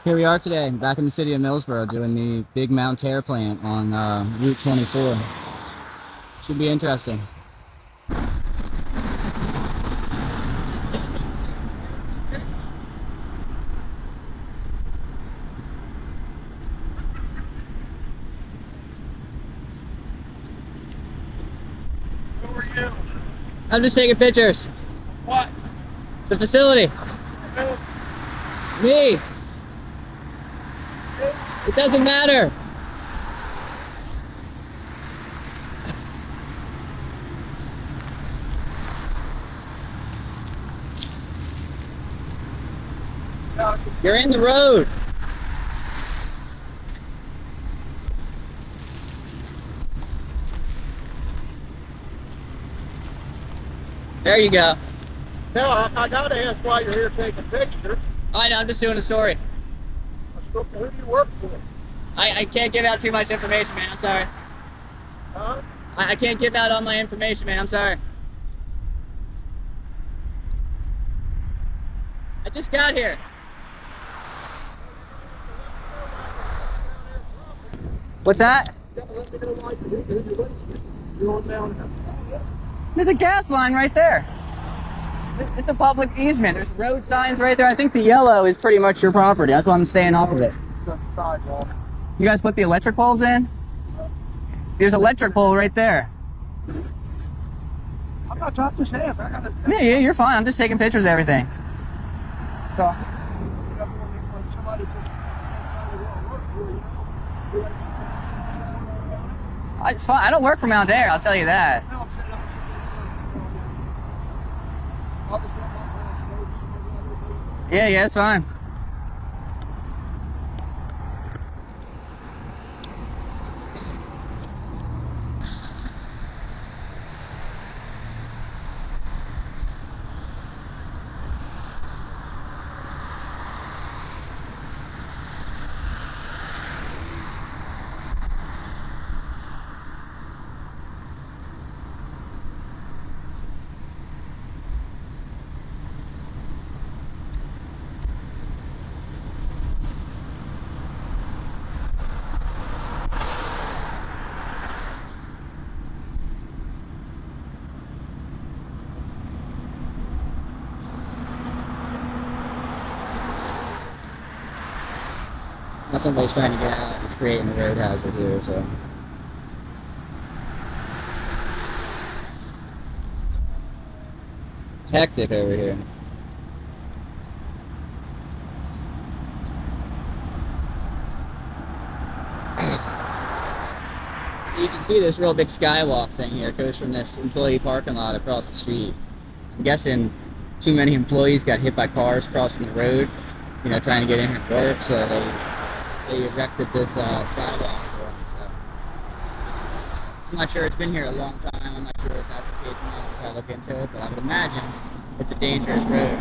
Here we are today, back in the city of Millsboro, doing the big Mountaire plant on Route 24. Should be interesting. Who are you? I'm just taking pictures. What? The facility. Who? Me. It doesn't matter. You're in the road. There you go. Now, I gotta ask why you're here taking pictures. I know, I'm just doing a story. Who do you work for? I can't give out too much information, man. I'm sorry. Huh? I can't give out all my information, man. I'm sorry. I just got here. What's that? You gotta let me know why you're here. You're on down there. There's a gas line right there. It's a public easement. There's road signs right there. I think the yellow is pretty much your property. That's why I'm staying off of it. Sidewalk. You guys put the electric poles in? There's an electric pole right there. I'm not talking to staff. I gotta. Yeah, you're fine. I'm just taking pictures of everything. So, Somebody says, work for you. it's fine. I don't work for Mountaire, I'll tell you that. No, I'm saying I'm sitting there. I'll just drop my phone. Yeah, it's fine. Now somebody's trying to get out. It's creating a road hazard here, so. Hectic over here. So you can see this real big skywalk thing here. It goes from this employee parking lot across the street. I'm guessing too many employees got hit by cars crossing the road, you know, trying to get in here to work, so they erected this skywalk for them. So I'm not sure. It's been here a long time. I'm not sure if that's the case now if I look into it, but I would imagine it's a dangerous road.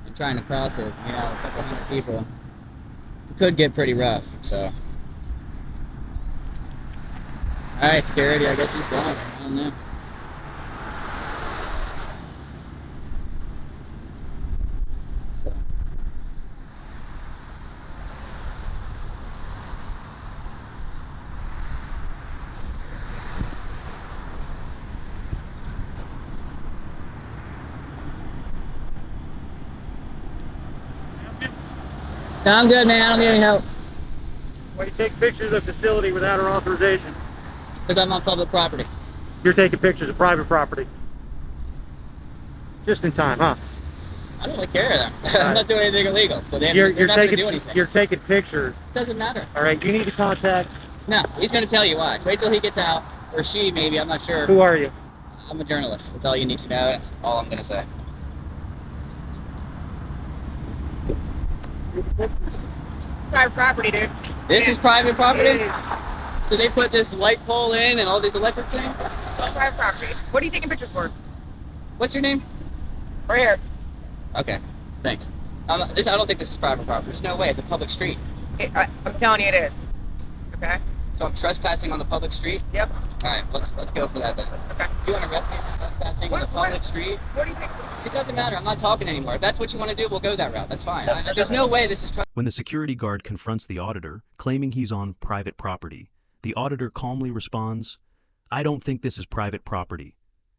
And trying to cross it, you know, a couple hundred people, it could get pretty rough. So, all right, security. I guess he's gone. I don't know. No, I'm good, man. I don't need any help. Why you take pictures of the facility without our authorization? Because I'm on public property. You're taking pictures of private property. Just in time, huh? I don't really care of them. I'm not doing anything illegal, so they're not going to do anything. You're taking pictures. Doesn't matter. All right, you need to contact. No, he's going to tell you. Watch. Wait till he gets out, or she maybe. I'm not sure. Who are you? I'm a journalist. That's all you need to know. That's all I'm going to say. Private property, dude. This is private property? It is. So they put this light pole in and all these electric things? It's all private property. What are you taking pictures for? What's your name? Right here. Okay, thanks. I don't think this is private property. There's no way. It's a public street. I'm telling you it is. Okay? So I'm trespassing on the public street? Yep. Alright, let's go for that then. Okay. You want to arrest me for trespassing on the public street? What do you think? It doesn't matter. I'm not talking anymore. If that's what you want to do, we'll go that route. That's fine. There's no way this is When the security guard confronts the auditor, claiming he's on private property, the auditor calmly responds, "I don't think this is private property.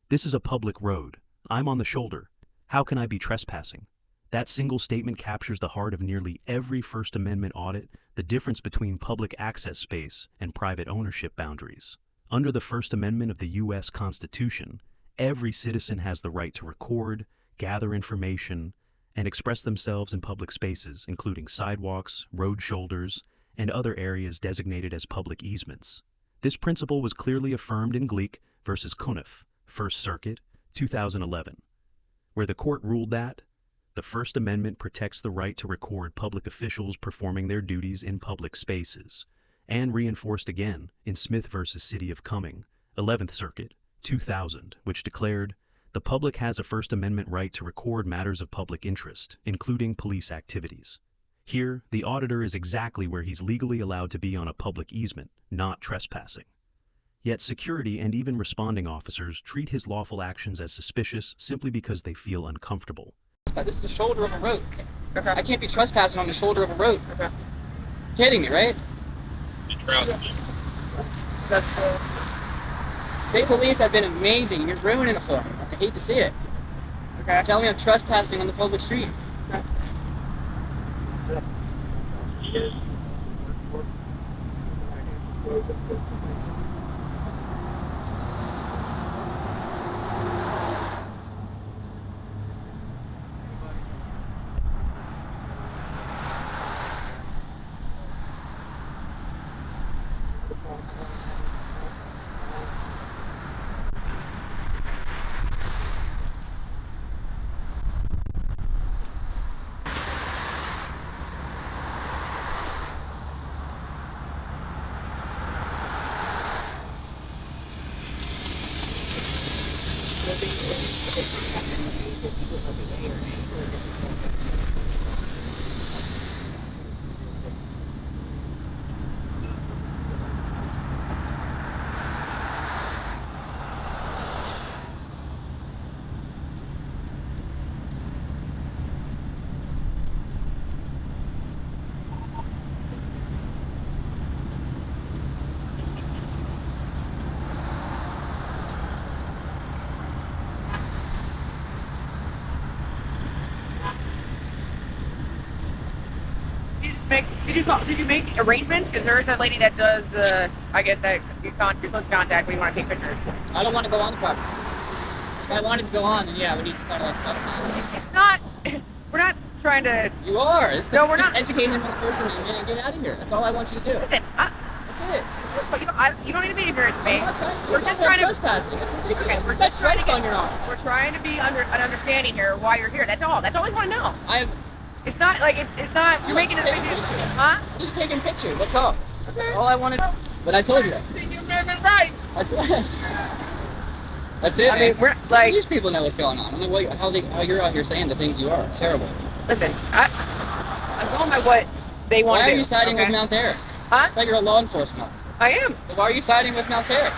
This is a public road. I'm on the shoulder. How can I be trespassing?" That single statement captures the heart of nearly every First Amendment audit, the difference between public access space and private ownership boundaries. Under the First Amendment of the U.S. Constitution, every citizen has the right to record, gather information, and express themselves in public spaces, including sidewalks, road shoulders, and other areas designated as public easements. This principle was clearly affirmed in Glik versus Cunniffe, First Circuit, 2011, where the court ruled that the First Amendment protects the right to record public officials performing their duties in public spaces, and reinforced again in Smith versus City of Cumming, 11th Circuit, 2000, which declared, "The public has a First Amendment right to record matters of public interest, including police activities." Here, the auditor is exactly where he's legally allowed to be on a public easement, not trespassing. Yet security and even responding officers treat his lawful actions as suspicious simply because they feel uncomfortable. This is the shoulder of a road. Okay. I can't be trespassing on the shoulder of a road. Okay. Kidding me, right? That's State police have been amazing. You're ruining it for me. I hate to see it. okay. Tell me I'm trespassing on the public street. Did you make arrangements? Because there is a lady that does the, I guess that you're supposed to contact when you want to take pictures. I don't want to go on the property. If I wanted to go on, then yeah, we need some kind of like trespass. It's not, we're not trying to, You are. No, we're not. Educating them on the First Amendment and get out of here. That's all I want you to do. listen, That's it. first of all, you don't need to be here with me. I'm not trying, We're just trying to, trespassing. It's ridiculous. okay, we're That's just trying to stripes get, on your arms. we're trying to be under an understanding here why you're here. That's all we want to know. I have. It's not like, it's not, you're making it a big deal. Huh? Just taking pictures. That's all. That's all I wanted. But I told you that. Right. That's it. I mean, man. we're like, These people know what's going on. I don't know how you're out here saying the things you are. It's terrible. listen, I'm going by what they want Why to are do. you siding okay? with Mountaire? Huh? I thought you're a law enforcement officer. I am. So why are you siding with Mountaire?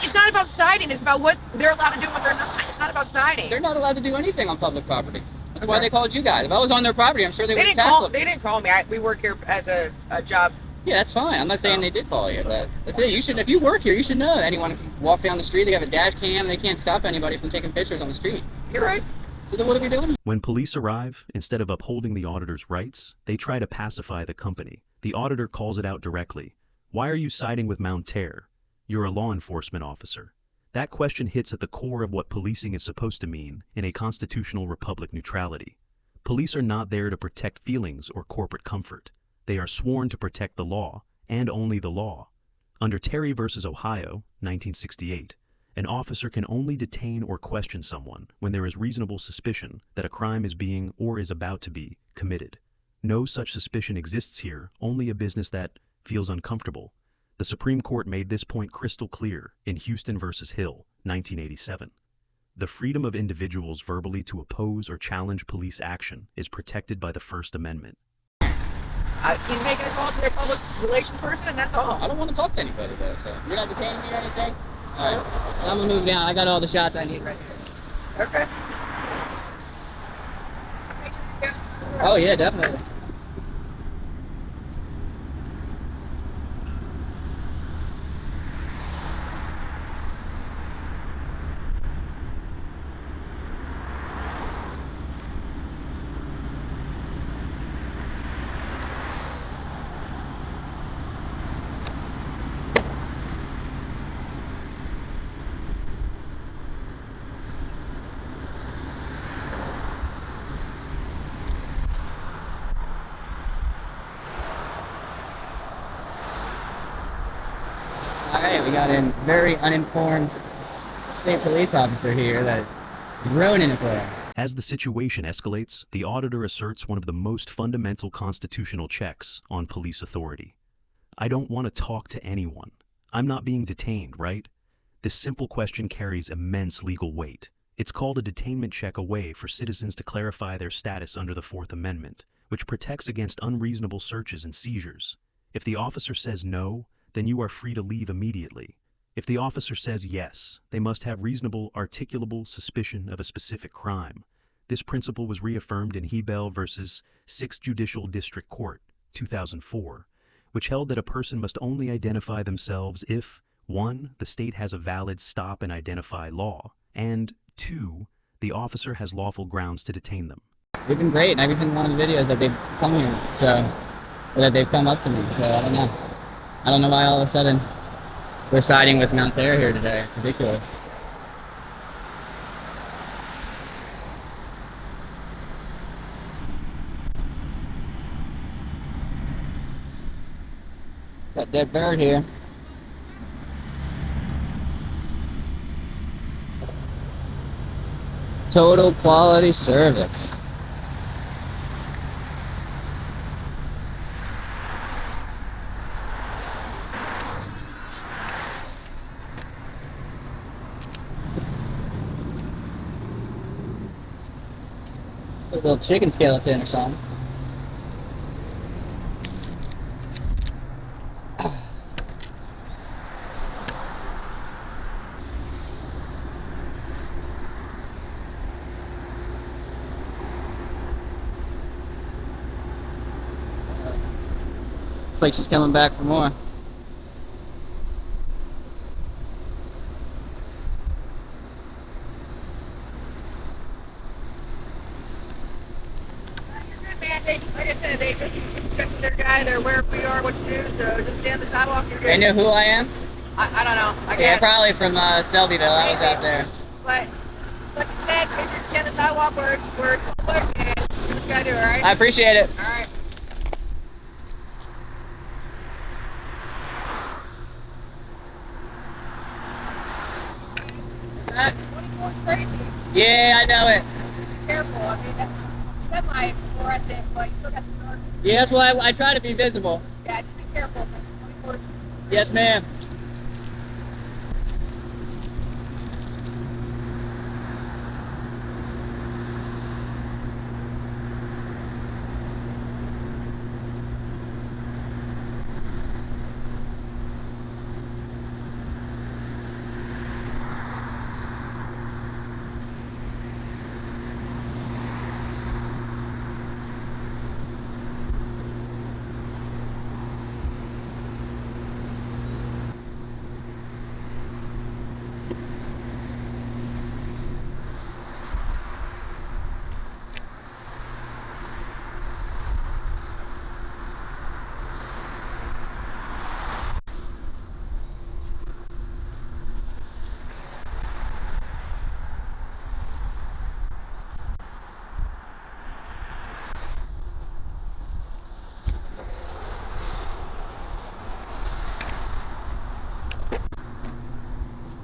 It's not about siding. It's about what they're allowed to do and what they're not. It's not about siding. They're not allowed to do anything on public property. That's why they called you guys. If I was on their property, I'm sure they would They tackle didn't call me. We work here as a job. Yeah, that's fine. I'm not saying they did call you, but that's it. You should, if you work here, you should know anyone can walk down the street. They have a dash cam. They can't stop anybody from taking pictures on the street. You're right. So then what are we doing? When police arrive, instead of upholding the auditor's rights, they try to pacify the company. The auditor calls it out directly. "Why are you siding with Mountaire? You're a law enforcement officer." That question hits at the core of what policing is supposed to mean in a constitutional republic neutrality. Police are not there to protect feelings or corporate comfort. They are sworn to protect the law, and only the law. Under Terry versus Ohio, 1968, an officer can only detain or question someone when there is reasonable suspicion that a crime is being or is about to be committed. No such suspicion exists here, only a business that feels uncomfortable. The Supreme Court made this point crystal clear in Houston versus Hill, 1987. The freedom of individuals verbally to oppose or challenge police action is protected by the First Amendment. He's making a call to their public relations person, and that's all. I don't want to talk to anybody though, so you're not detaining me or anything. All right, I'm gonna move down. I got all the shots I need right here. Okay. Oh yeah, definitely. All right, we got a very uninformed state police officer here that is ruining it for him. As the situation escalates, the auditor asserts one of the most fundamental constitutional checks on police authority. I don't want to talk to anyone. I'm not being detained, right? This simple question carries immense legal weight. It's called a detainment check, a way for citizens to clarify their status under the Fourth Amendment, which protects against unreasonable searches and seizures. If the officer says no, then you are free to leave immediately. If the officer says yes, they must have reasonable, articulable suspicion of a specific crime. This principle was reaffirmed in Hebel versus 6th Judicial District Court, 2004, which held that a person must only identify themselves if 1. The state has a valid stop and identify law, and 2. The officer has lawful grounds to detain them. They've been great in every single one of the videos that they've come here, so, or that they've come up to me, so I don't know. I don't know why all of a sudden we're siding with Mountaire here today. It's ridiculous. Got dead bird here. Total quality service. A little chicken skeleton or something. Looks like she's coming back for more. Like I said, they just checked their guy, they're aware of who you are, what you do, so just stay on the sidewalk, you're good. They know who I am? I don't know. I Yeah, guess. probably from Selbyville. I was out there. But, like you said, make sure you stay on the sidewalk where it's public, and do what you gotta do, alright? I appreciate it. Alright. What's that? 24 is crazy. Yeah, I know it. Be careful. I mean, that's semi-fluorescent, but you still got the dark. Yeah, that's why I try to be visible. Yeah, just be careful, because 24 is... Yes, ma'am.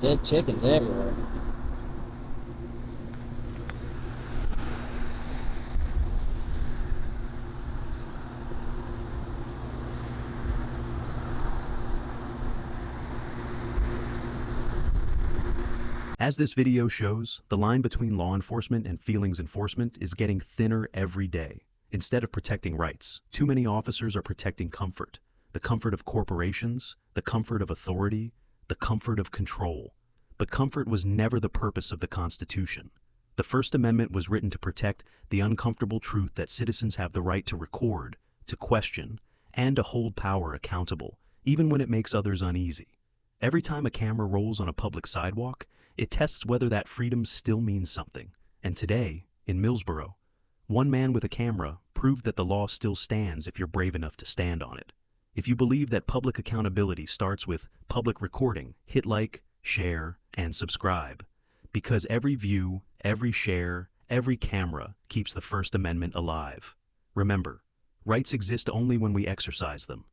Dead chickens everywhere. As this video shows, the line between law enforcement and feelings enforcement is getting thinner every day. instead of protecting rights. Too many officers are protecting comfort. The comfort of corporations, the comfort of authority, the comfort of control. But comfort was never the purpose of the Constitution. The First Amendment was written to protect the uncomfortable truth that citizens have the right to record, to question, and to hold power accountable, even when it makes others uneasy. Every time a camera rolls on a public sidewalk, it tests whether that freedom still means something. And today, in Millsboro, one man with a camera proved that the law still stands if you're brave enough to stand on it. If you believe that public accountability starts with public recording, hit like, share, and subscribe. Because every view, every share, every camera keeps the First Amendment alive. Remember, rights exist only when we exercise them.